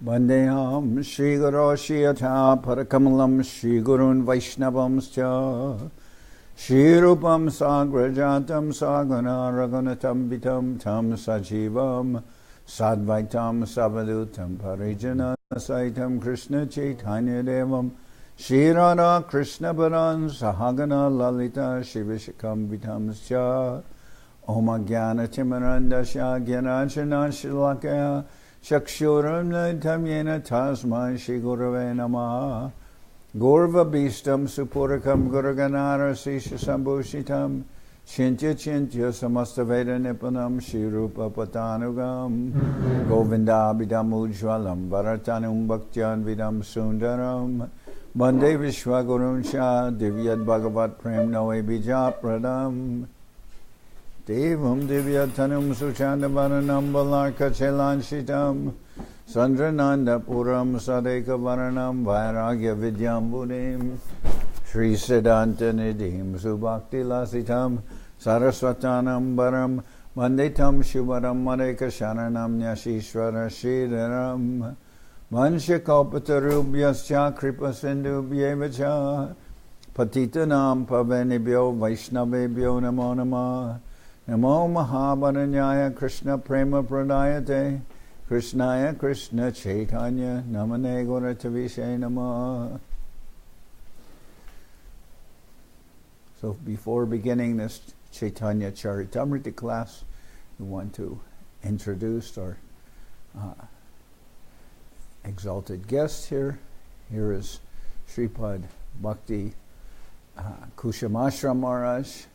Vandeham Shri Guru Shiyatha Parakamalam Shri Gurun Vaishnavamscha Shri Rupam Sagrajatam Sagana Raghunatam Vitam Tam Sajivam Sadvaitam Savadutam Parijana Saitam Krishna Chaitanya Devam Shri Radha Krishna Paran Sahagana Lalita Shivishakam Vitamscha Om Jnana Timarandasya Jnanachana Shilakaya Chakshuram Naitam Yena Tasmai Shri Gurave Namaha Gorva Bhistam Supurakam Guruganara Sisha Sambhushitam Chintya Chintya Samasta Veda Nipanam Shri Rupa Patanugam Govinda Abhidam Ujwalam Bharatanum Bhaktyan Vidam Sundaram Bande Vishwagurun Shah Divyad Bhagavat Prem Noe Bija Pradam Devam Divyatanum Suchandavanam Balarka Chelanchitam Sandrananda Puram Sadeka Varanam Vairagya Vidyam Buddhim Sri Siddhanta Nidhim Subhakti Lasitam Saraswatanam Baram Manditam Shubharam Madeka Sharanam Nyashishwara Shridaram Vanshakapatarubhyascha Kripa Sindhubhyevacha Patitanam Pavanibhyo Vaishnavebhyo Namo Namah Namo Mahabaranyaya Krishna Prema Pradayate Krishnaya Krishna Chaitanya Namane Gauratavishe Namah. So before beginning this Chaitanya Charitamrita class, we want to introduce our exalted guest here. Here is Sripad Bhakti Kushum Ashram Maharaj.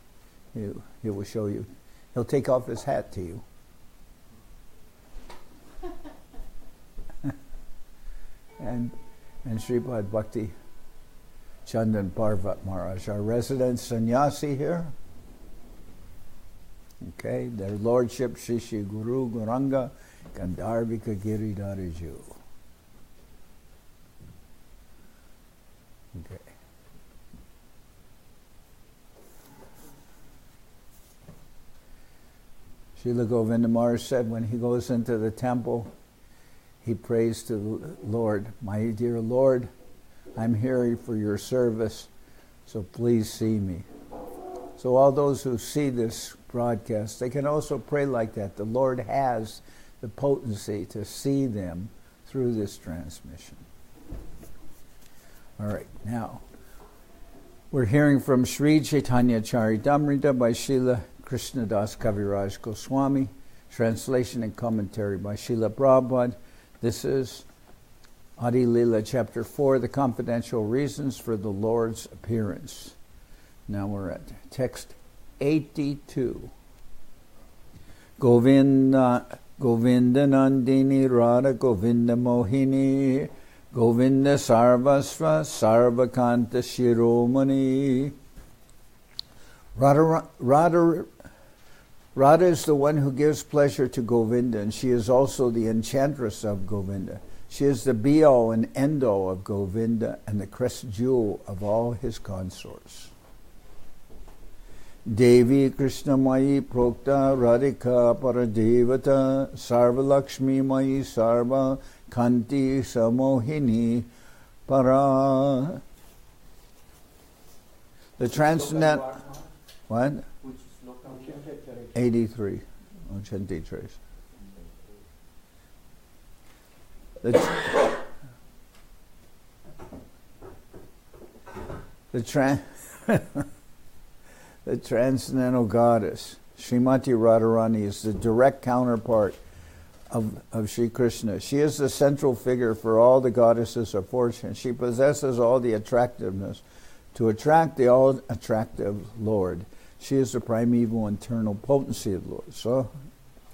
He will show you. He'll take off his hat to you. and Sripad Bhakti Chandan Parvat Maharaj, our resident sannyasi here. Okay, their lordship Shishi Guru Guranga Gandharvika Giridharaju. Okay. Srila Govinda Maharaj said when he goes into the temple, he prays to the Lord, "My dear Lord, I'm here for your service, so please see me." So all those who see this broadcast, they can also pray like that. The Lord has the potency to see them through this transmission. All right, now we're hearing from Sri Chaitanya Charitamrita by Srila Krishnadas Kaviraj Goswami, translation and commentary by Srila Prabhupada. This is Adi-lila, Chapter 4, the confidential reasons for the Lord's appearance. Now we're at text 82. Govinda Nandini Radha Govinda Mohini Govinda Sarvasva Sarvakanta Shiromani. Radha is the one who gives pleasure to Govinda, and she is also the enchantress of Govinda. She is the be-all and end-all of Govinda and the crest jewel of all his consorts. Devi Krishna Mayi Prokta Radhika Paradevata Sarva Lakshmi Mayi Sarva Kanti Samohini Para. The transcendental... What? 83. 83. The transcendental goddess, Srimati Radharani, is the direct counterpart of Sri Krishna. She is the central figure for all the goddesses of fortune. She possesses all the attractiveness to attract the all-attractive Lord. She is the primeval internal potency of the Lord. So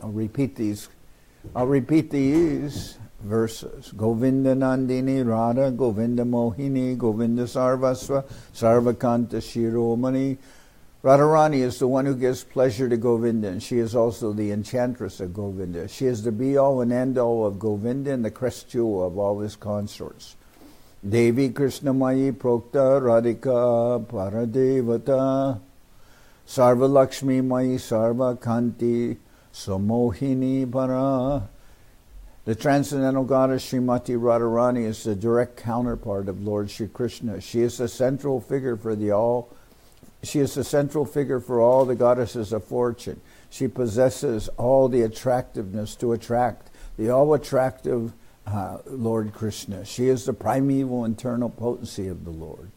I'll repeat these verses. Govinda Nandini Radha, Govinda Mohini, Govinda Sarvasva, Sarvakanta Shiromani. Radharani is the one who gives pleasure to Govinda, and she is also the enchantress of Govinda. She is the be-all and end-all of Govinda and the crest jewel of all his consorts. Devi Krishna Mayi Prokta Radhika Paradevata Sarva Lakshmi Mayi Sarva Kanti Samohini Para. The transcendental goddess Srimati Radharani is the direct counterpart of Lord Shri Krishna. She is the central figure for She is the central figure for all the goddesses of fortune. She possesses all the attractiveness to attract the all-attractive Lord Krishna. She is the primeval internal potency of the Lord.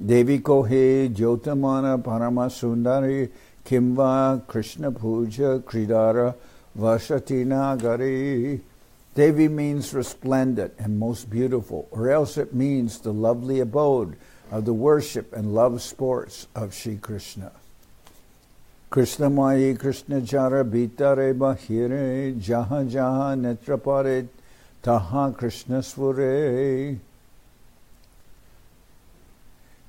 Devi Kohe Jyotamana Parama Sundari Kimva Krishna Puja Kridara Vashatina Gari. Devi means resplendent and most beautiful, or else it means the lovely abode of the worship and love sports of Shri Krishna. Krishna Mai Krishna Jara Bitare Bahire Jaha Jaha Netrapare Taha Krishna Svure.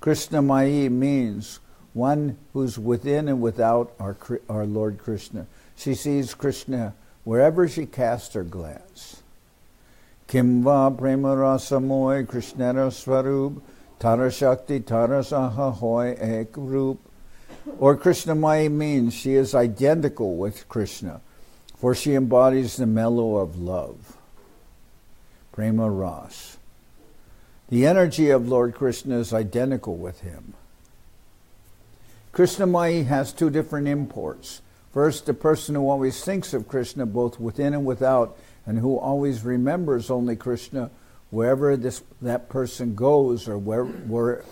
Krishna Mai means one who's within and without our Lord Krishna. She sees Krishna wherever she casts her glance. Kimva Prema Rasa Moy Krishnara Swarup Tara Shakti Tara Saha Hoy Ek Rup. Or Krishna Mai means she is identical with Krishna, for she embodies the mellow of love. Prema Ras. The energy of Lord Krishna is identical with him. Krishna Mai has two different imports. First, the person who always thinks of Krishna both within and without, and who always remembers only Krishna wherever that person goes, or whatever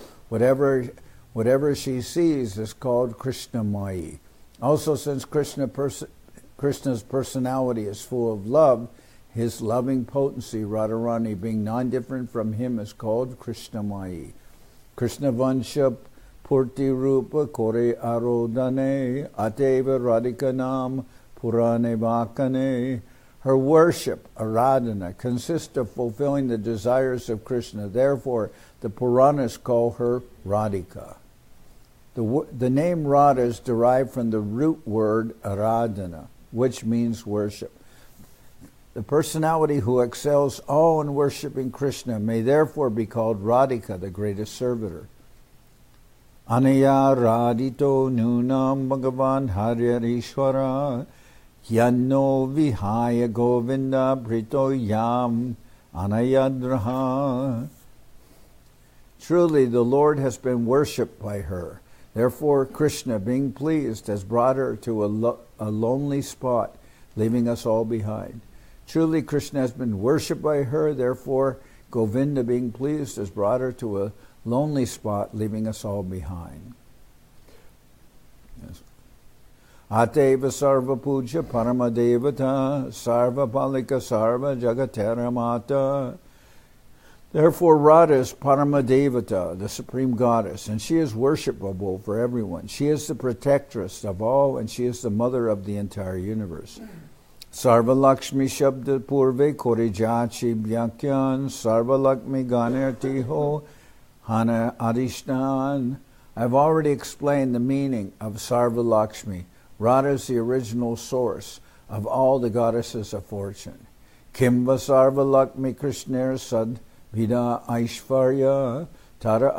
she sees, is called Krishna Mai. Also, since Krishna's personality is full of love, his loving potency, Radharani, being non-different from him, is called Krishna Mai. Krishna Vansha Purti Rupa Kore Arodane Ateva Radhikanam Purane Vakane. Her worship, Aradhana, consists of fulfilling the desires of Krishna. Therefore, the Puranas call her Radhika. The name Radha is derived from the root word Aradhana, which means worship. The personality who excels all in worshipping Krishna may therefore be called Radhika, the greatest servitor. Anaya Radhito Nunam Bhagavan Haryarishwara Yanno Vihaya Govinda Prito Yam Anayadraha. Truly the Lord has been worshipped by her. Therefore Krishna, being pleased, has brought her to a lonely spot, leaving us all behind. Truly Krishna has been worshipped by her. Therefore Govinda, being pleased, has brought her to a lonely spot, leaving us all behind. Yes. Ateva sarva puja parama devata sarva palika sarva jagatera mata. Therefore Radha is parama devata, the supreme goddess, and she is worshipable for everyone. She is the protectress of all, and she is the mother of the entire universe. Sarva Lakshmi Shabda Purve Korijachi Bhyakyan Sarva Lakshmi Ganer Tiho Hana Adishnan. I've already explained the meaning of Sarva Lakshmi. Radha is the original source of all the goddesses of fortune. Kimva Sarva Lakshmi Krishner Sad Vida Aishvarya Tara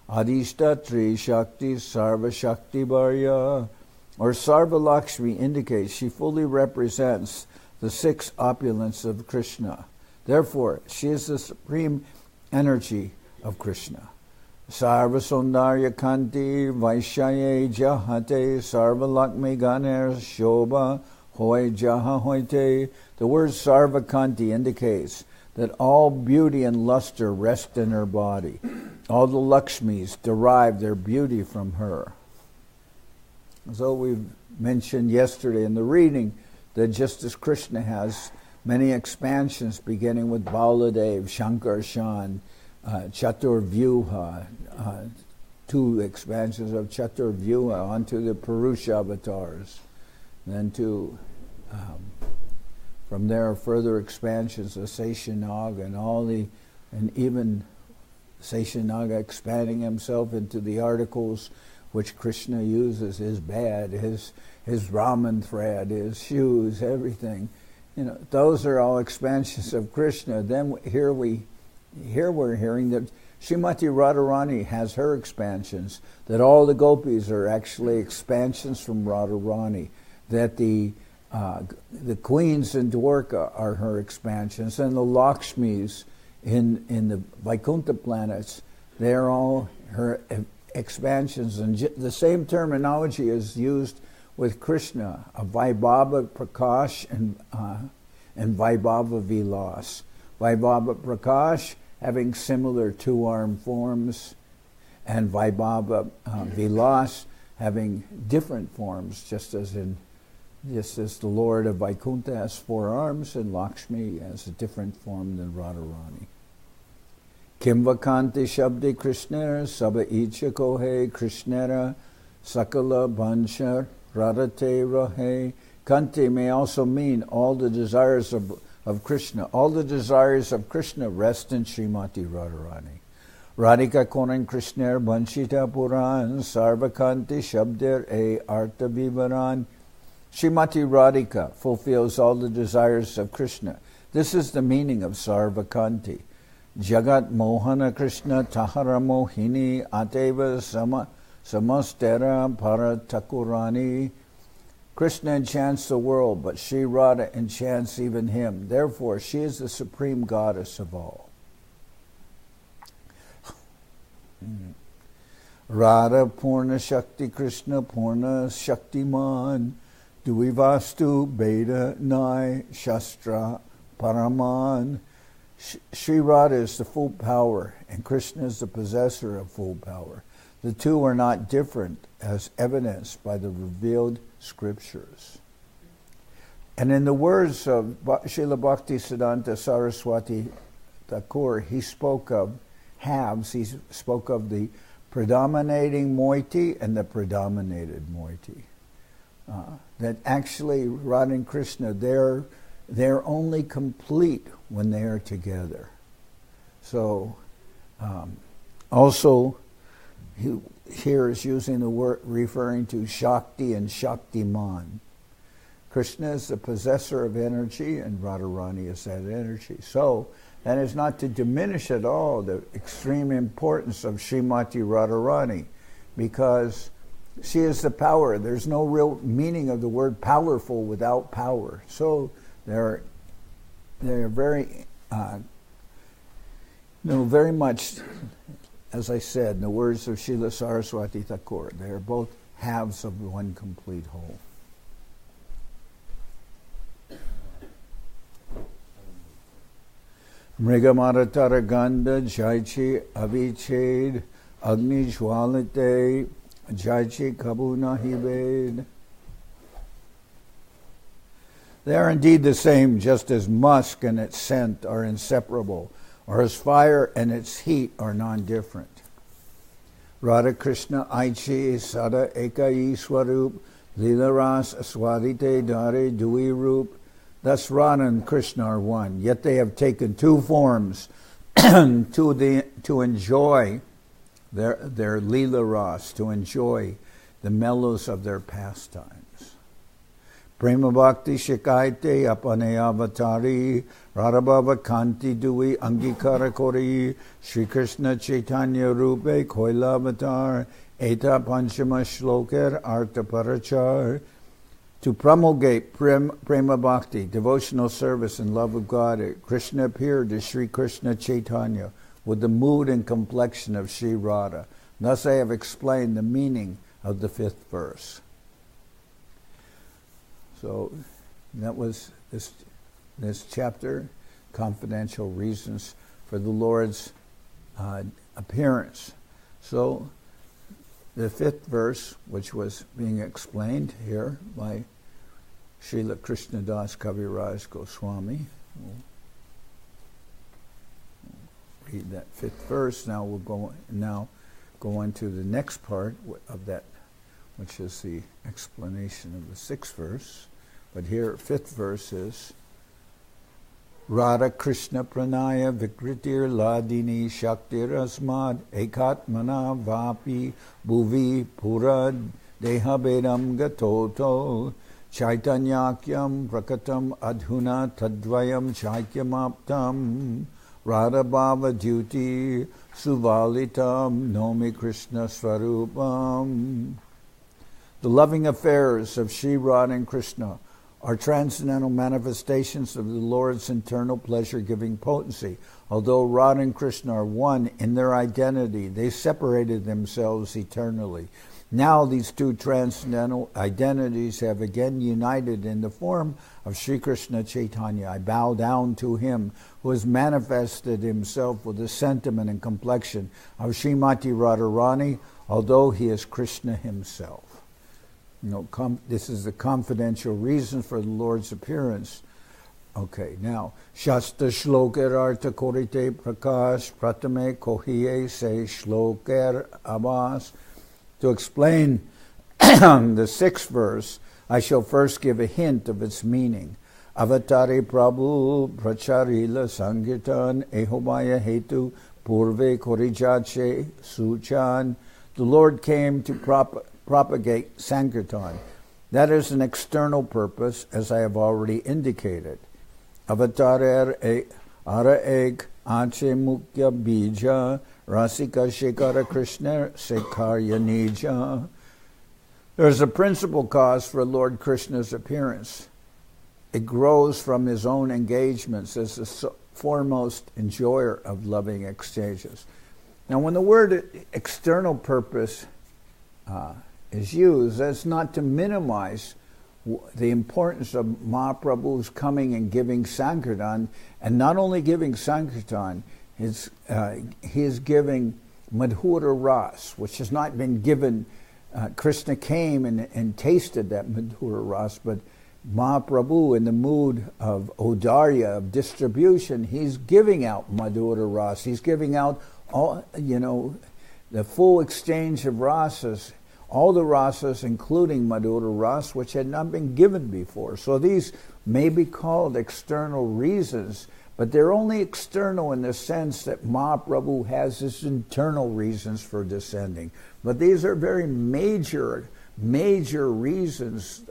Adishta Tri Shakti Sarva Shakti Varya. Or Sarva Lakshmi indicates she fully represents the six opulence of Krishna. Therefore, she is the supreme energy of Krishna. Sarva Sundarya Kanti Vaishyaye Jahate Sarva Lakshmi Ganer Shobha Hoy Jaha Hoite. The word Sarva Kanti indicates that all beauty and luster rest in her body. All the Lakshmis derive their beauty from her. So we've mentioned yesterday in the reading that just as Krishna has many expansions beginning with Baladev, Shankarshan, Chaturvyuha, two expansions of Chaturvyuha onto the Purusha avatars, then from there further expansions of Seshanaga and even Seshanaga expanding himself into the articles which Krishna uses, his bed, his ramen thread, his shoes, everything. Those are all expansions of Krishna. Then here we're hearing that Srimati Radharani has her expansions, that all the gopis are actually expansions from Radharani, that the the queens in Dwarka are her expansions, and the Lakshmis in the Vaikuntha planets, they're all her expansions. And the same terminology is used with Krishna, Vaibhava Prakash and Vaibhava Vilas. Vaibhava Prakash having similar two-arm forms, and Vaibhava Vilas having different forms, just as the Lord of Vaikuntha has 4 arms, and Lakshmi has a different form than Radharani. Kimvakanti Shabdi Krishna Saba Icha Kohe Krishnera Sakala Banshar Radhate Rahe. Kanti may also mean all the desires of Krishna. All the desires of Krishna rest in Srimati Radharani. Radhika Konan Krishner Banshita Puran Sarvakanti Shabdir E Arta Vivaran. Srimati Radhika fulfills all the desires of Krishna. This is the meaning of Sarvakanti. Jagat Mohana Krishna Tahara Mohini Ateva Samastera Paratakurani. Krishna enchants the world, but Sri Radha enchants even him. Therefore, she is the supreme goddess of all. Radha Purna Shakti Krishna Purna Shaktiman Duivastu Beda Nai Shastra Paraman. Sri Radha is the full power, and Krishna is the possessor of full power. The two are not different, as evidenced by the revealed scriptures. And in the words of Srila Bhaktisiddhanta Saraswati Thakur, he spoke of halves. He spoke of the predominating moiety and the predominated moiety. That actually Radha and Krishna, they're only complete when they are together. So also here is using the word referring to Shakti and Shaktiman. Krishna is the possessor of energy and Radharani is that energy. So that is not to diminish at all the extreme importance of Srimati Radharani, because she is the power. There's no real meaning of the word powerful without power. So they're very, very much, as I said, in the words of Srila Saraswati Thakur, they are both halves of one complete whole. Mrigamatara Ganda Jaichi Avichhed Agni Jwalite Jaichi Kabuna Hived. They are indeed the same, just as musk and its scent are inseparable, or as fire and its heat are non-different. Radha Krishna Aichi Sada Ekai Swarup Lila Ras Swadite Dare Dui Rup. Thus Radha and Krishna are one, yet they have taken 2 forms to enjoy their Lila Ras, to enjoy the mellows of their pastimes. Prema Bhakti Shikaite Apane Avatari Radhabhava Kanti Dui Angikara Kori Shri Krishna Chaitanya Rupe Koila Avatar Eta Panchama Shloker Arta Parachar. To promulgate Prema Bhakti, devotional service and love of God, Krishna appeared to Sri Krishna Chaitanya with the mood and complexion of Sri Radha. Thus I have explained the meaning of the 5th verse. So that was this chapter, confidential reasons for the Lord's appearance. So the 5th verse, which was being explained here by Srila Krishnadas Kaviraj Goswami. We'll read that 5th verse. Now we'll go on to the next part of that, which is the explanation of the 6th verse. But here, 5th verse is Radha Krishna Pranaya Vikritir Ladini Shaktir Asmad Ekatmana Vapi Bhuvi Purad Dehabedam Gatoto Chaitanyakyam Prakatam Adhuna Tadvayam Chaikyamaptam Radha Bhava Duty Suvalitam Nomi Krishna Swarupam. The loving affairs of Sri Radha and Krishna are transcendental manifestations of the Lord's internal pleasure-giving potency. Although Radha and Krishna are one in their identity, they separated themselves eternally. Now these two transcendental identities have again united in the form of Sri Krishna Chaitanya. I bow down to him who has manifested himself with the sentiment and complexion of Srimati Radharani, although he is Krishna himself. This is the confidential reason for the Lord's appearance. Okay, now, Shasta Shloker Artha Korite Prakash Pratame Kohiye Se Shloker Abhas. To explain the 6th verse, I shall first give a hint of its meaning. Avatare Prabhu Pracharila Sankirtan Ehobaya Hetu Purve Korijache Suchan. The Lord came to propagate Sankirtan. That is an external purpose, as I have already indicated. Avatar Ara Ek Anche Mukya Bija Rasika Shekara Krishna Sekarya Nija. There is a principal cause for Lord Krishna's appearance. It grows from his own engagements as the foremost enjoyer of loving exchanges. Now, when the word external purpose is used, that's not to minimize the importance of Mahaprabhu's coming and giving Sankirtan, and not only giving Sankirtan, he is giving Madhura Ras, which has not been given. Krishna came and tasted that Madhura Ras, but Mahaprabhu, in the mood of Audarya, of distribution, he's giving out Madhura Ras. He's giving out all, the full exchange of rasas, all the rasas, including Madhura Ras, which had not been given before. So these may be called external reasons, but they're only external in the sense that Mahaprabhu has his internal reasons for descending. But these are very major reasons,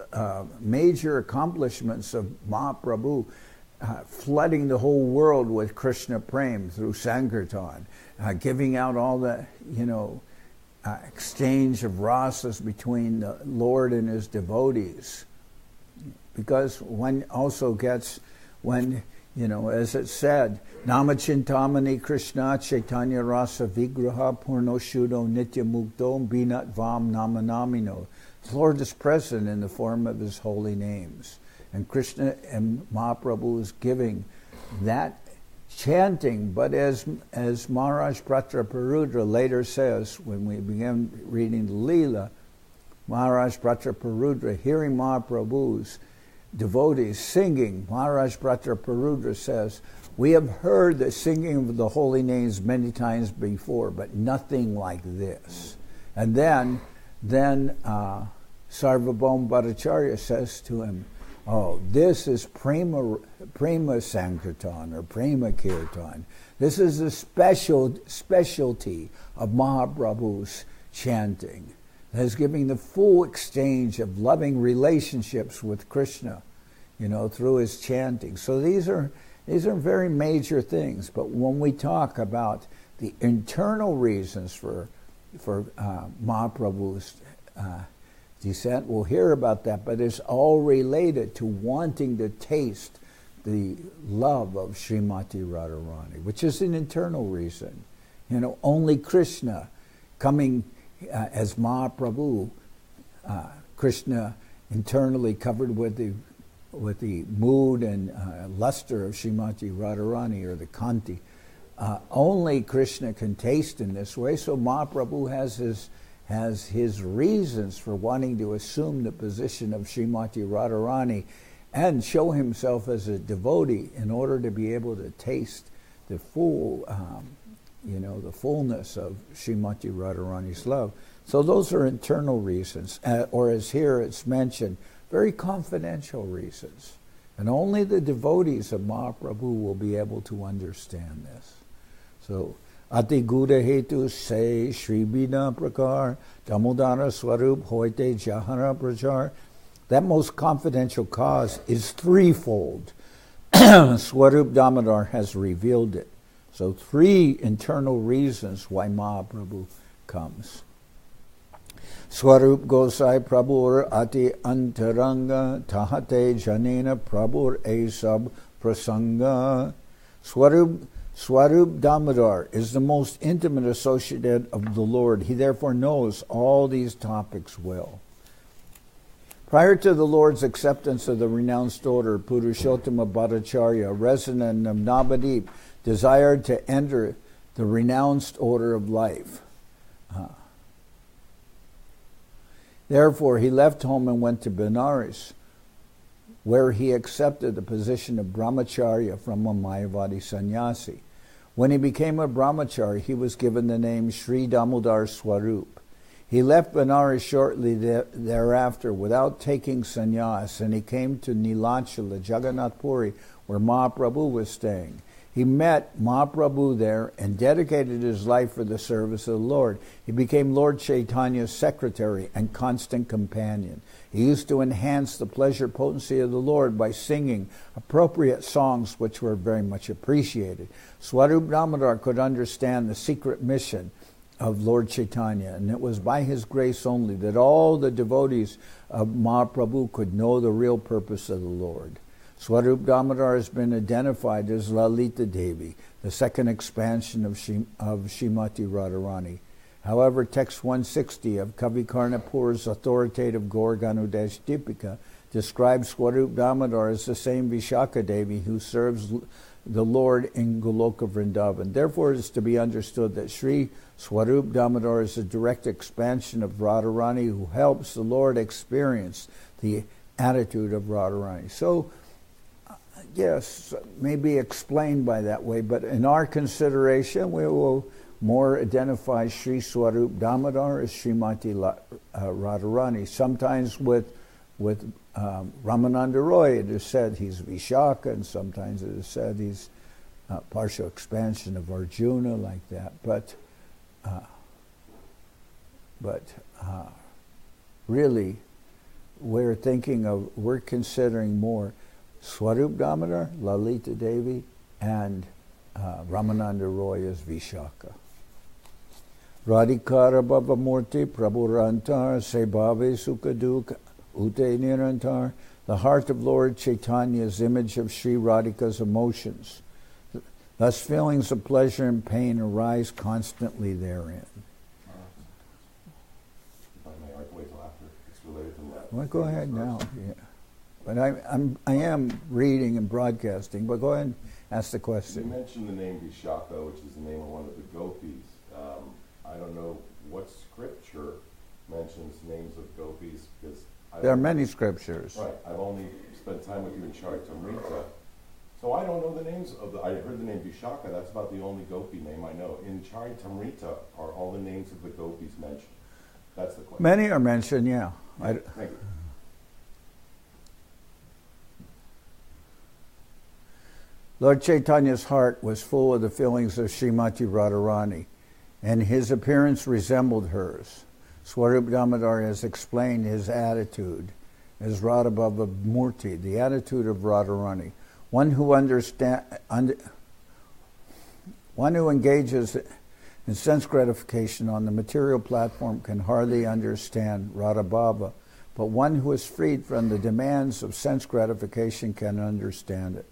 major accomplishments of Mahaprabhu, flooding the whole world with Krishna Prem through Sankirtan, giving out all the, exchange of rasas between the Lord and his devotees. Because one also gets, as it said, Namachintamani Krishna Chaitanya Rasa Vigraha Purno Shudo Nitya Mukdo Binat Vam Namanamino. The Lord is present in the form of his holy names. And Krishna and Mahaprabhu is giving that chanting, but as Maharaj Pratraparudra later says, when we begin reading the Lila, Maharaj Pratraparudra, hearing Mahaprabhu's devotees singing, Maharaj Pratraparudra says, we have heard the singing of the holy names many times before, but nothing like this. And then Sarvabhauma Bhattacharya says to him, oh, this is Prema Sankirtan or Prema Kirtan. This is the specialty of Mahaprabhu's chanting. That is giving the full exchange of loving relationships with Krishna, through his chanting. So these are very major things. But when we talk about the internal reasons for Mahaprabhu's descent, we'll hear about that, but it's all related to wanting to taste the love of Srimati Radharani, which is an internal reason. Only Krishna coming as Mahaprabhu, Krishna internally covered with the mood and luster of Srimati Radharani, or the Kanti. Only Krishna can taste in this way, so Mahaprabhu has his reasons for wanting to assume the position of Srimati Radharani and show himself as a devotee in order to be able to taste the full, the fullness of Srimati Radharani's love. So those are internal reasons, or as here it's mentioned, very confidential reasons. And only the devotees of Mahaprabhu will be able to understand this. So, Ati Guda Hetu Se Shri Bina Prakar Damodara Swarup Hoite Jahara Prachar. That most confidential cause is threefold. Swarup Damodar has revealed it. So 3 internal reasons why Mahaprabhu comes. Swarup Gosai Prabhur Ati Antaranga Tahate Janena Prabhur Esab Prasanga. Swarup Damodar is the most intimate associate of the Lord. He therefore knows all these topics well. Prior to the Lord's acceptance of the renounced order, Purushottama Bhattacharya, resident of Navadip, desired to enter the renounced order of life. Therefore, he left home and went to Benares, where he accepted the position of brahmacharya from a Mayavadi sannyasi. When he became a brahmachari, he was given the name Sri Damodar Swarup. He left Benares shortly thereafter without taking sannyas, and he came to Nilachala, Jagannath Puri, where Mahaprabhu was staying. He met Mahaprabhu there and dedicated his life for the service of the Lord. He became Lord Chaitanya's secretary and constant companion. He used to enhance the pleasure potency of the Lord by singing appropriate songs which were very much appreciated. Swarup Damodar could understand the secret mission of Lord Chaitanya, and it was by his grace only that all the devotees of Mahaprabhu could know the real purpose of the Lord. Swarup Damodar has been identified as Lalita Devi, the second expansion of Srimati Radharani. However, text 160 of Kavi Karnapur's authoritative Gaur Ganudesh Dipika describes Swarup Damodar as the same Vishaka Devi who serves the Lord in Goloka Vrindavan. Therefore, it is to be understood that Sri Swarup Damodar is a direct expansion of Radharani who helps the Lord experience the attitude of Radharani. So, yes, maybe explained by that way, but in our consideration, we will more identify Sri Swarup Damodar as Srimati Radharani. Sometimes with Ramananda Roy, it is said he's Vishaka, and sometimes it is said he's partial expansion of Arjuna, like that. But really, we're considering more Swarup Damodar, Lalita Devi, and Ramananda Roy as Vishaka. Radhikara Bhava Murti Prabhurantar Sebhave Sukaduk Ute Nirantar. The heart of Lord Chaitanya's image of Sri Radhika's emotions. Thus feelings of pleasure and pain arise constantly therein. Well, go ahead now. Yeah. But I am reading and broadcasting, but go ahead and ask the question. You mentioned the name Vishaka, which is the name of one of the gopis. I don't know what scripture mentions names of gopis, because there are many scriptures. Right. I've only spent time with you in Charitamrita, so I don't know the names of I heard the name Vishaka. That's about the only gopi name I know. In Charitamrita, are all the names of the gopis mentioned? That's the question. Many are mentioned, yeah. Thank you. Lord Chaitanya's heart was full of the feelings of Srimati Radharani, and his appearance resembled hers. Swarup Damodar has explained his attitude as Radhabhava Murti, the attitude of Radharani. One who engages in sense gratification on the material platform can hardly understand Radhabhava, but one who is freed from the demands of sense gratification can understand it.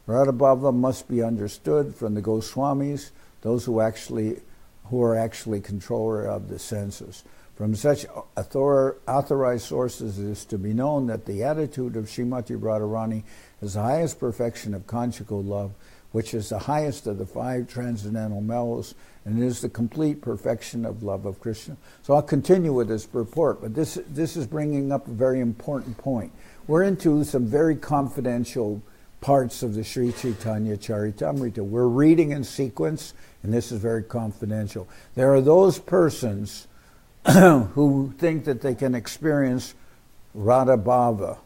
Radhabhava must be understood from the Goswamis, those who are actually controller of the senses. From such authorized sources, it is to be known that the attitude of Srimati Radharani is the highest perfection of conjugal love, which is the highest of the 5 transcendental mellows, and is the complete perfection of love of Krishna. So I'll continue with this purport, but this is bringing up a very important point. We're into some very confidential parts of the Sri Chaitanya Charitamrita. We're reading in sequence, and this is very confidential. There are those persons who think that they can experience Radha Bhava.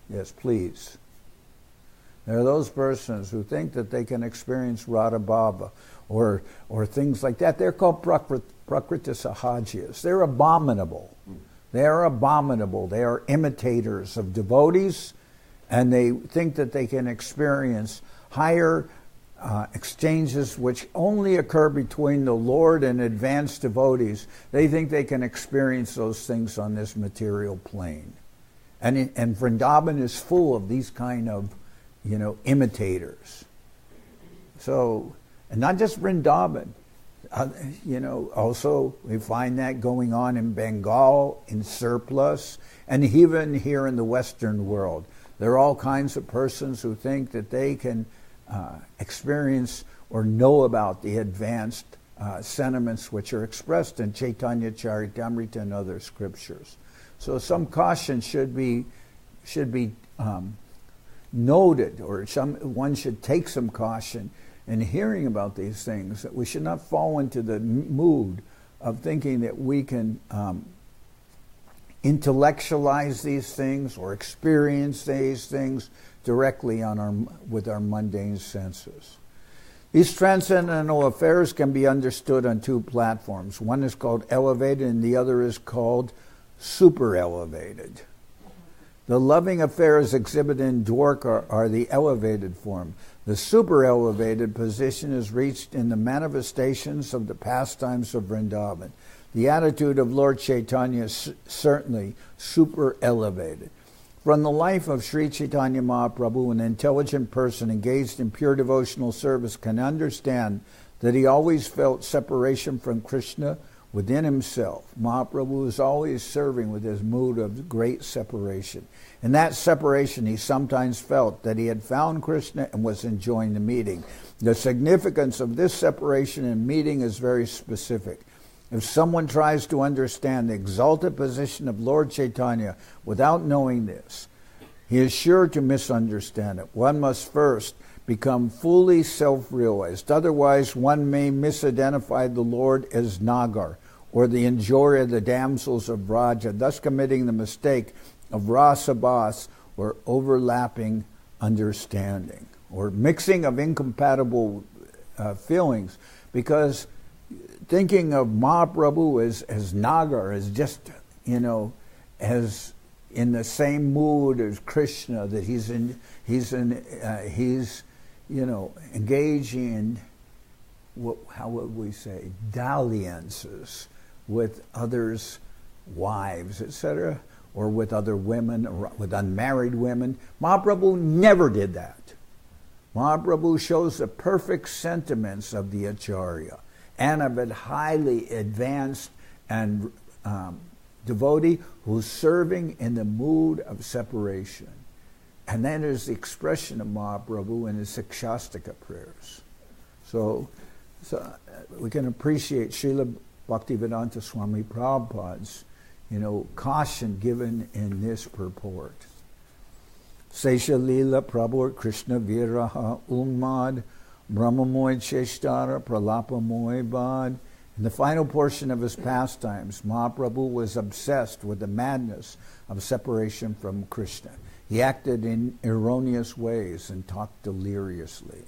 Yes, please. There are those persons who think that they can experience Radha Bhava or things like that. They're called Prakriti Sahajias. They're abominable. They are abominable. They are imitators of devotees, and they think that they can experience higher exchanges which only occur between the Lord and advanced devotees, they think they can experience those things on this material plane. And Vrindavan is full of these kind of, imitators. So, and not just Vrindavan. Also we find that going on in Bengal, in surplus, and even here in the Western world. There are all kinds of persons who think that they can experience or know about the advanced sentiments which are expressed in Chaitanya Charitamrita and other scriptures. So some caution should be noted, or one should take some caution in hearing about these things, that we should not fall into the mood of thinking that we can intellectualize these things or experience these things directly with our mundane senses. These transcendental affairs can be understood on two platforms. One is called elevated and the other is called super elevated. The loving affairs exhibited in Dwarka are the elevated form. The super elevated position is reached in the manifestations of the pastimes of Vrindavan. The attitude of Lord Chaitanya is certainly super elevated. From the life of Sri Chaitanya Mahaprabhu, an intelligent person engaged in pure devotional service can understand that he always felt separation from Krishna within himself. Mahaprabhu was always serving with his mood of great separation. In that separation, he sometimes felt that he had found Krishna and was enjoying the meeting. The significance of this separation and meeting is very specific. If someone tries to understand the exalted position of Lord Chaitanya without knowing this, he is sure to misunderstand it. One must first become fully self-realized. Otherwise, one may misidentify the Lord as Nagar, or the enjoyer of the damsels of Vraja, thus committing the mistake of rasabhas, or overlapping understanding, or mixing of incompatible feelings, because thinking of Mahaprabhu as Nagar, as just, as in the same mood as Krishna, that he's engaging in, how would we say, dalliances with others' wives, etc., or with other women, or with unmarried women. Mahaprabhu never did that. Mahaprabhu shows the perfect sentiments of the Acharya and of a highly advanced and devotee who's serving in the mood of separation. And then there's the expression of Mahaprabhu in his Sikshastika prayers. So we can appreciate Srila Bhaktivedanta Swami Prabhupada's caution given in this purport. Sesha Lila Prabhu Krishna Viraha Unmad Brahmamoy Cheshtara Pralapamoy Bad. In the final portion of his pastimes, Mahaprabhu was obsessed with the madness of separation from Krishna. He acted in erroneous ways and talked deliriously.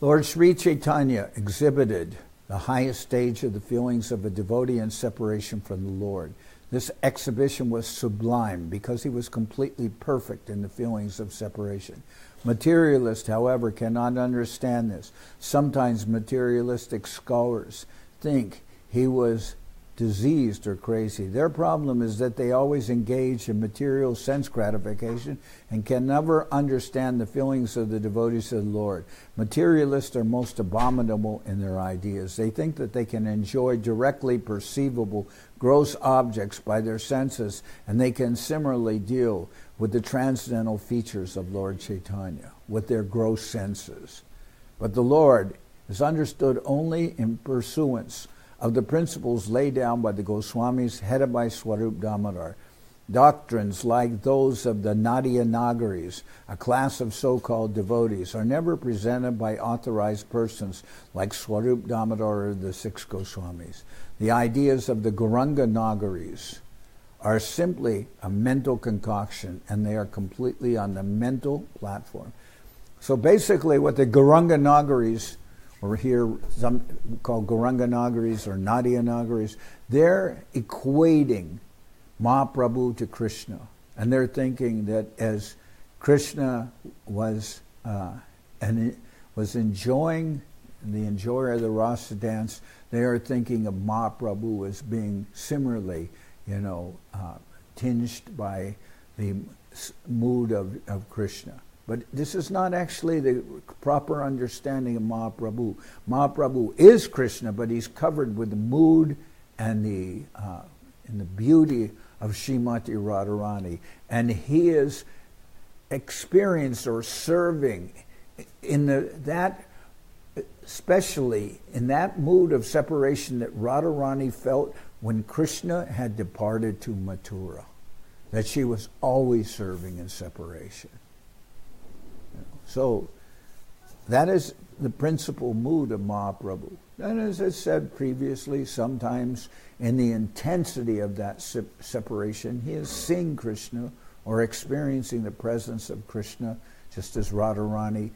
Lord Sri Chaitanya exhibited the highest stage of the feelings of a devotee in separation from the Lord. This exhibition was sublime because he was completely perfect in the feelings of separation. Materialists, however, cannot understand this. Sometimes materialistic scholars think he was diseased or crazy. Their problem is that they always engage in material sense gratification and can never understand the feelings of the devotees of the Lord. Materialists are most abominable in their ideas. They think that they can enjoy directly perceivable gross objects by their senses, and they can similarly deal with the transcendental features of Lord Chaitanya with their gross senses. But the Lord is understood only in pursuance of the principles laid down by the Goswamis headed by Swarup Damodar. Doctrines like those of the Nadia Nagaris, a class of so-called devotees, are never presented by authorized persons like Swarup Damodar or the six Goswamis. The ideas of the Gauranga Nagaris are simply a mental concoction, and they are completely on the mental platform. So basically what the Gauranga Nagaris, or here some called Gauranga Nagaris or Nadia Nagaris, they're equating Mahaprabhu to Krishna. And they're thinking that as Krishna was and it was enjoying the enjoyer of the rasa dance, they are thinking of Mahaprabhu as being similarly, tinged by the mood of Krishna. But this is not actually the proper understanding of Mahaprabhu. Mahaprabhu is Krishna, but he's covered with the mood and the beauty of Srimati Radharani. And he is experienced or serving especially in that mood of separation that Radharani felt when Krishna had departed to Mathura, that she was always serving in separation. So that is the principal mood of Mahaprabhu. And as I said previously, sometimes in the intensity of that separation, he is seeing Krishna or experiencing the presence of Krishna, just as Radharani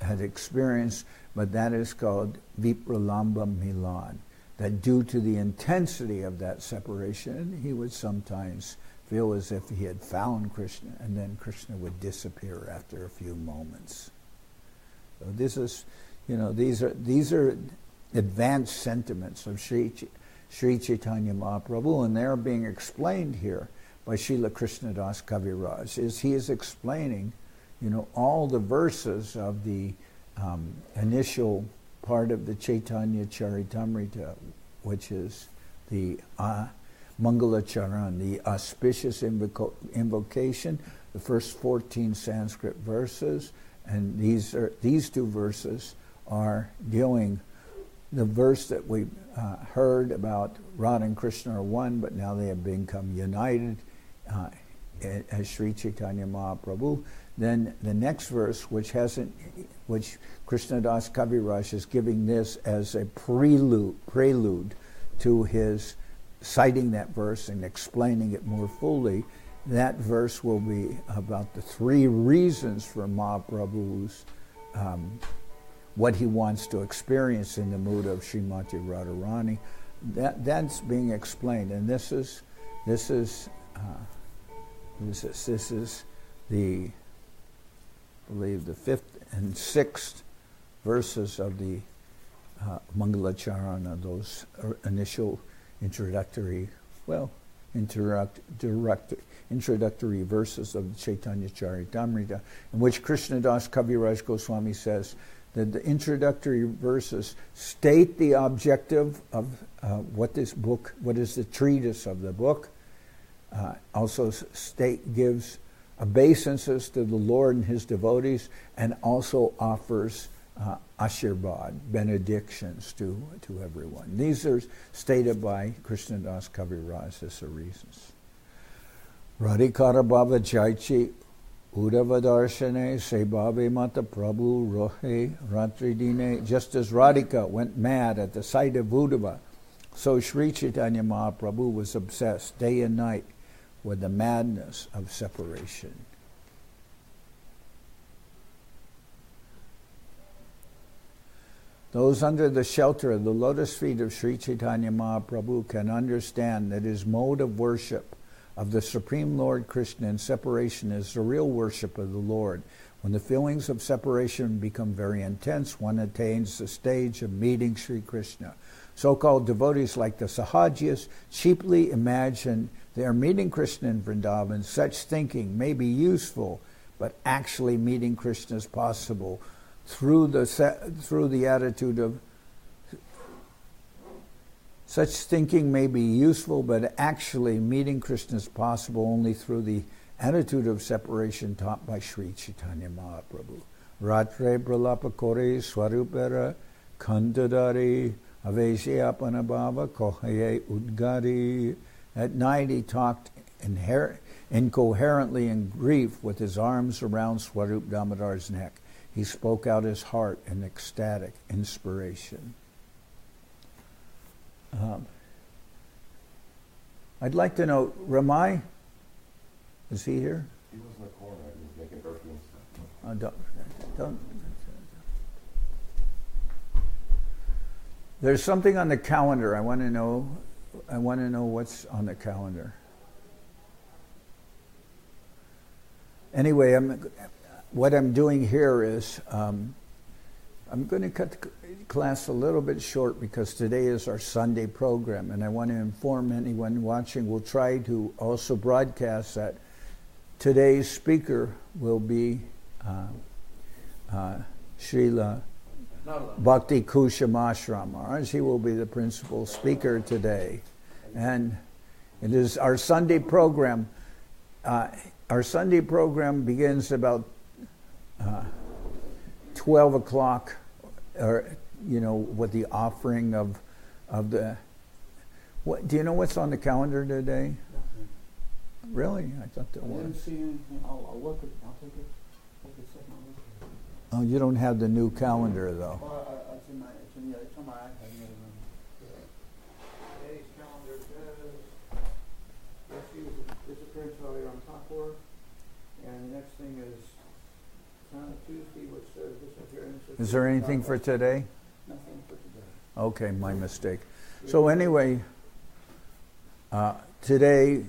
had experienced, but that is called Vipralamba Milan. That due to the intensity of that separation, he would sometimes feel as if he had found Krishna, and then Krishna would disappear after a few moments. So this is, these are advanced sentiments of Sri Chaitanya Mahaprabhu, and they are being explained here by Srila Krishnadas Kaviraj. He is explaining, all the verses of the initial part of the Chaitanya Charitamrita, which is the Mangala Charan, the auspicious invocation, the first 14 Sanskrit verses, and these two verses are dealing. The verse that we heard about Radha and Krishna are one, but now they have become united as Sri Chaitanya Mahaprabhu. Then the next verse, which Krishnadas Kaviraj is giving this as a prelude to his citing that verse and explaining it more fully. That verse will be about the three reasons for Mahaprabhu's what he wants to experience in the mood of Srimati Radharani. That's being explained, and this is the, I believe, the fifth and sixth verses of the Mangala Charana, those initial introductory verses of the Chaitanya Charitamrita, in which Krishnadas Kaviraj Goswami says that the introductory verses state the objective of what is the treatise of the book, also gives obeisances to the Lord and his devotees, and also offers Ashirbad, benedictions to everyone. These are stated by Krishnadas Kaviraj as the reasons. Radhikara Baba Jaichi Udavadarshane Sebabe Mata Prabhu Rohe Ratridine. Just as Radhika went mad at the sight of Uddhava, so Sri Chaitanya Mahaprabhu was obsessed day and night with the madness of separation. Those under the shelter of the lotus feet of Sri Chaitanya Mahaprabhu can understand that his mode of worship of the Supreme Lord Krishna in separation is the real worship of the Lord. When the feelings of separation become very intense, one attains the stage of meeting Sri Krishna. So-called devotees like the Sahajias cheaply imagine they are meeting Krishna in Vrindavan. Such thinking may be useful, but actually meeting Krishna is possible through the attitude of such thinking may be useful, but actually meeting Krishna is possible only through the attitude of separation taught by Sri Chaitanya Mahaprabhu. Ratre pralapa kore swarupera kandadari avesyapanabhava kohaye udgari. At night he talked incoherently in grief with his arms around Swarup Damodar's neck. He spoke out his heart in ecstatic inspiration. I'd like to know, Ramai, is he here? He was in the corner. He was making burpees. Don't. There's something on the calendar. I want to know what's on the calendar. Anyway, what I'm doing here is I'm going to cut the class a little bit short because today is our Sunday program, and I want to inform anyone watching. We'll try to also broadcast that today's speaker will be Srila Bhakti Kushum Ashram Maharaj. He will be the principal speaker today. And it is our Sunday program. Our Sunday program begins about 12 o'clock, or, with the offering of the... What, do you know what's on the calendar today? Nothing. Really? I thought there I was. didn't see anything. I'll look at. I'll take a second look at it. Oh, you don't have the new calendar, though. Well, it's in my iPad. Today's calendar says this appearance earlier on top work, and the next thing is Tuesday, which says this appearance. Is there anything for today? Nothing for today. Okay, my mistake. So anyway, today,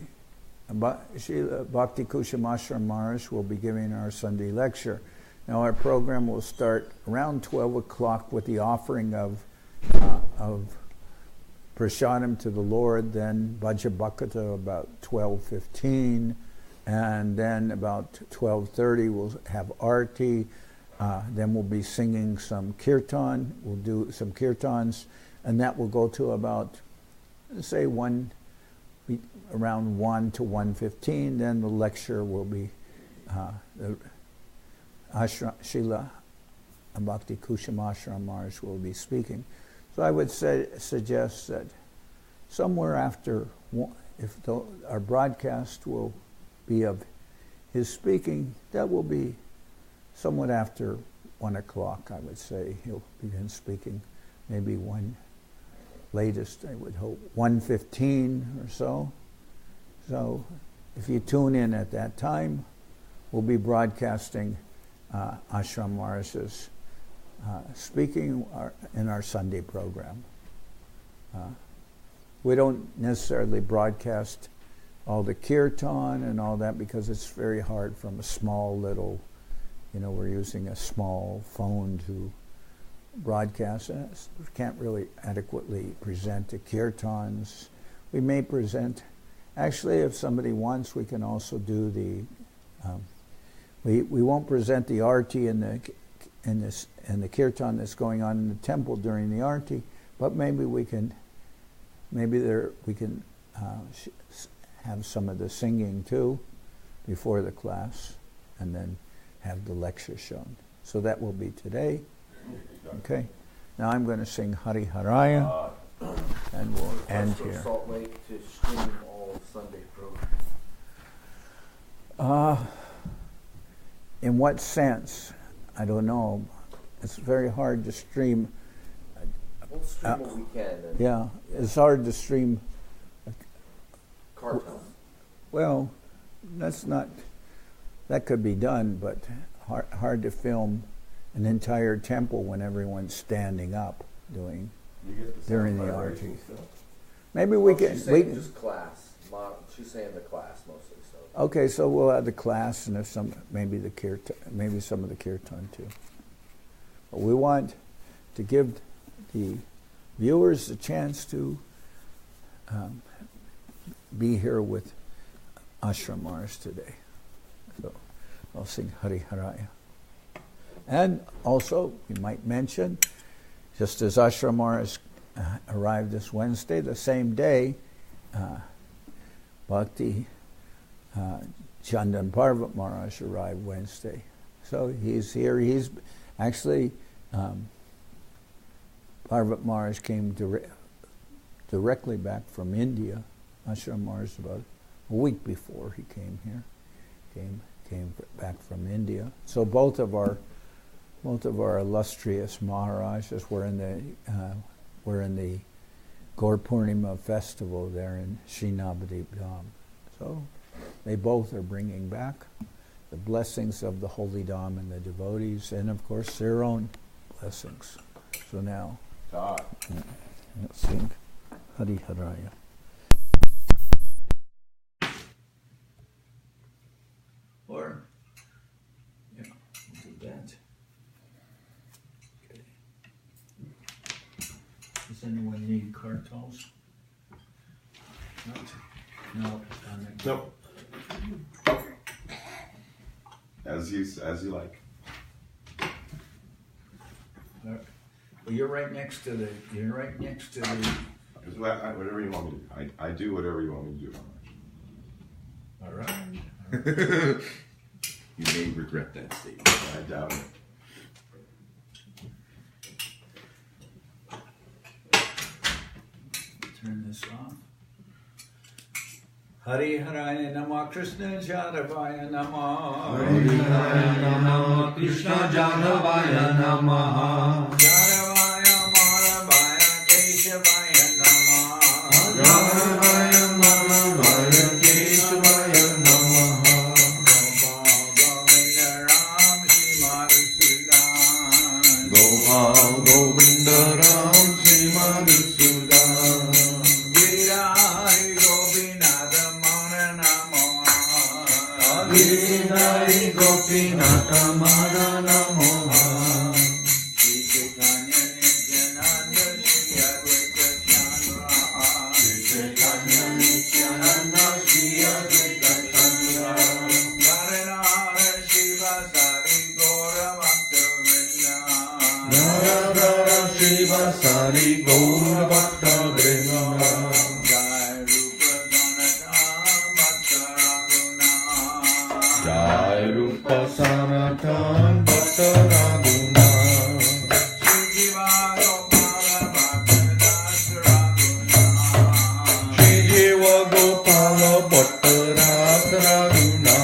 Srila Bhakti Kushum Ashram Maharaj will be giving our Sunday lecture. Now our program will start around 12 o'clock with the offering of prasadam to the Lord, then Bhajabhakata about 12:15, and then about 12:30 we'll have arti, then we'll be singing some kirtan, we'll do some kirtans, and that will go to about, say, around 1 to 1:15, then the lecture will be Srila Bhakti Kushum Ashram Maharaj will be speaking. So I would suggest that somewhere after, our broadcast will be of his speaking, that will be somewhat after 1 o'clock, I would say. He'll begin speaking, maybe latest, I would hope, 1:15 or so. So if you tune in at that time, we'll be broadcasting Ashram Maharaj's speaking in our Sunday program. We don't necessarily broadcast all the kirtan and all that because it's very hard from a small little, we're using a small phone to broadcast. We can't really adequately present the kirtans. We may present, actually if somebody wants, we can also do the, we won't present the arti and the kirtan that's going on in the temple during the arti, but maybe we can have some of the singing too before the class, and then have the lecture shown. So that will be today. Okay. Now I'm going to sing Hari Haraya, and we'll end here. Salt Lake to stream all Sunday programs. In what sense? I don't know. It's very hard to stream. We'll stream what we can. Yeah, it's hard to stream. Cartels. Well, that could be done, but hard to film an entire temple when everyone's standing up during the arti. Maybe we can. She's saying just class. She's saying the class mostly. So. Okay, so we'll have the class, and if maybe some of the kirtan too. But we want to give the viewers a chance to be here with Ashram Maharaj today. So I'll sing Hari Haraya. And also, we might mention, just as Ashram Maharaj arrived this Wednesday, the same day, Bhakti Chandan Parvat Maharaj arrived Wednesday. So he's here. He's actually, Parvat Maharaj came directly back from India. Ashram Maharaj about a week before he came here. Came back from India. So both of our illustrious Maharajas were in the Gaur Purnima festival there in Srinathji Dham. So they both are bringing back the blessings of the holy Dham and the devotees, and of course their own blessings. So now, let's sing Hari Haraya. Or, smells? No. Nope. As you like. Well, you're right next to the. Just whatever you want me to do. I do whatever you want me to do. All right. You may regret that statement. I doubt it. Turn this off. Hari Haraya Nama Krishna Jadavaya Nama Hari Haraya Nama Krishna Jadavaya Nama Jadavaya Maravaya Keshavaya Nama Jadavaya Maravaya Keshavaya Nama Gopal Govinda Ram Srimad Sudan Giridhari Gopinatha Giridhari Gopinatha Mara Namo Shri Chaitanya Nityananda Shri Advaita Chandra Shri Chaitanya Nityananda Shri Advaita Chandra Naranara Shiva Sari Gaura Bhakta Vrinda Naranara Shiva Sari Gaura Bhakta Vrinda Jai Rupa Sanatan Bhatta Raguna Shri Jiva Gopala Bhatta Das Raguna Shri Jiva Gopala Bhatta Das Raguna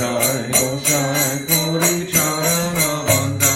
Jai Gosai Kori Charana Bandha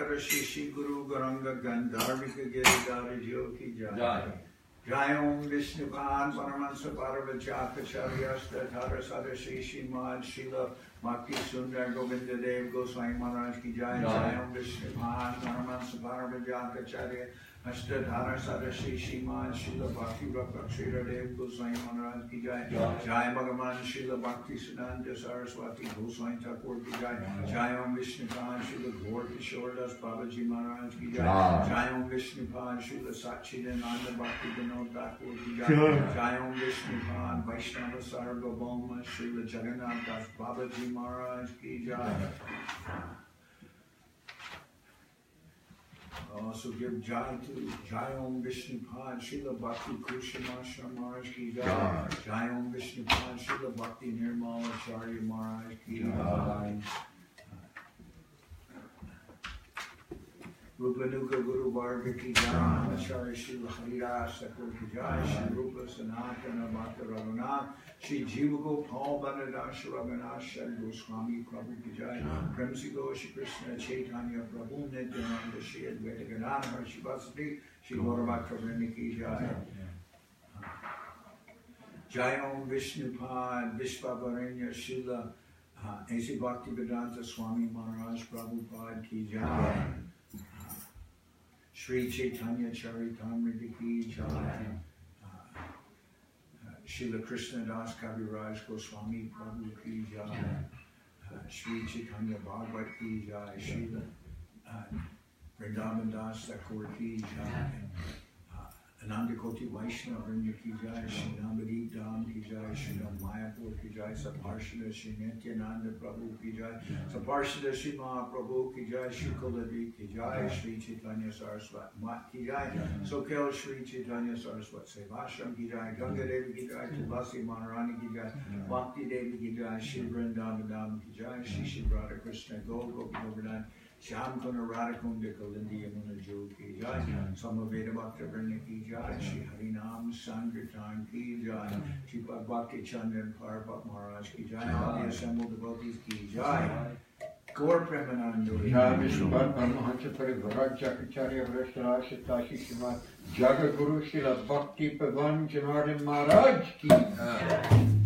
Bhaskara Shishi Guru Garanga Gandharvika Giridhara Jyoki Jai. Jai Om Vishnupan Paramansa Parvachakacharya Statara Sadashi Shimad Srila Bhakti Sundar Govinda Dev Goswami Maharaj Ki Jai. Jai Om Vishnupan Paramansa Parvachakacharya Ashtadhara Sadashi Shimad Srila Bhakti Rakshira Dev Goswami Maharaj Ki Jai. Jai Bhagavan Srila Bhakti Siddhanta Saraswati Goswami Thakur Ki Jai. Jai Om Vishnupan Srila Gaur Kishore Das Babaji Maharaj Ki Jai. Jai Om Vishnupan Srila Sachidananda Bhakti Vinod Thakur Ki Jai. Jai Om Vishnupan Vaishnava Sarvabhauma Srila Jagannath Das Babaji Maharaj Ki Jai. Also give Jai to Jai Om Vishnupad Srila Bhakti Kushum Ashram Maharaj Ki Jai. Jai Om Vishnupad Srila Bhakti Nirmala Acharya Maharaj Ki Jai. Rupanuka Guru Varga Ki Jai. Acharya Srila Haridas Thakur Ki Jai. Shri Rupa Sanatana Bhakta Raghunath. Shri Jiva Gopal Bhanadash Raghunath Shri Goswami Prabhu Ki Jai. Premsi Shri Krishna Chaitanya Prabhu Nityananda Shri Advaita Gadadhar Shri Vasudeva Shri Gaurabhakta Vrinda Ki Jai. Jai Om Vishnupad Vishvavaranya Srila A.C. Bhaktivedanta Swami Maharaj Prabhupada Ki Jai. Shri Chaitanya Charitamrita Ki Jai. Srila Krishna Das Kaviraj Goswami Prabhu Ki Jai. Shri Chaitanya Bhagavat Ki Jai. Srila Vrindavan Das Thakur Ki Jai. Ananda Koti Vaishnava Vrinda Ki Jai. Shri Navadip Dham Ki Jai. Shri Mayapur Ki Jai. Saparshada Shri Nityananda Prabhu Ki Jai. Saparshada Shri Mahaprabhu Ki Jai. Shri Kuladvi Ki Jai. Shri Chaitanya Saraswat Mat Ki Jai. Soquel Shri Chaitanya Saraswat Seva Ashram Ki Jai. Ganga Devi Ki Jai. Tulasi Maharani Ki Jai. Bhakti Devi Ki Jai. Shri Vrindavan Dham Ki Jai. Shri Shri Radha Krishna Gopi Govardhan. Shyam Kuna Radhakunda Kalindi Yamuna Jo Ki Jai. Samaveda Bhakta Vrinda Ki Jai. Shri Harinam Sankirtan Ki Jai. Sripad Bhakti Chandan Parvat Maharaj Ki Jai. All the assembled devotees Ki Jai. Gaur Premanando. Jai Sripad Paramahansa Parivraj Chaitanya Charitamrita Tashi Srimad Jagat Guru Srila Bhakti Pavan Janardan Maharaj Ki Jai.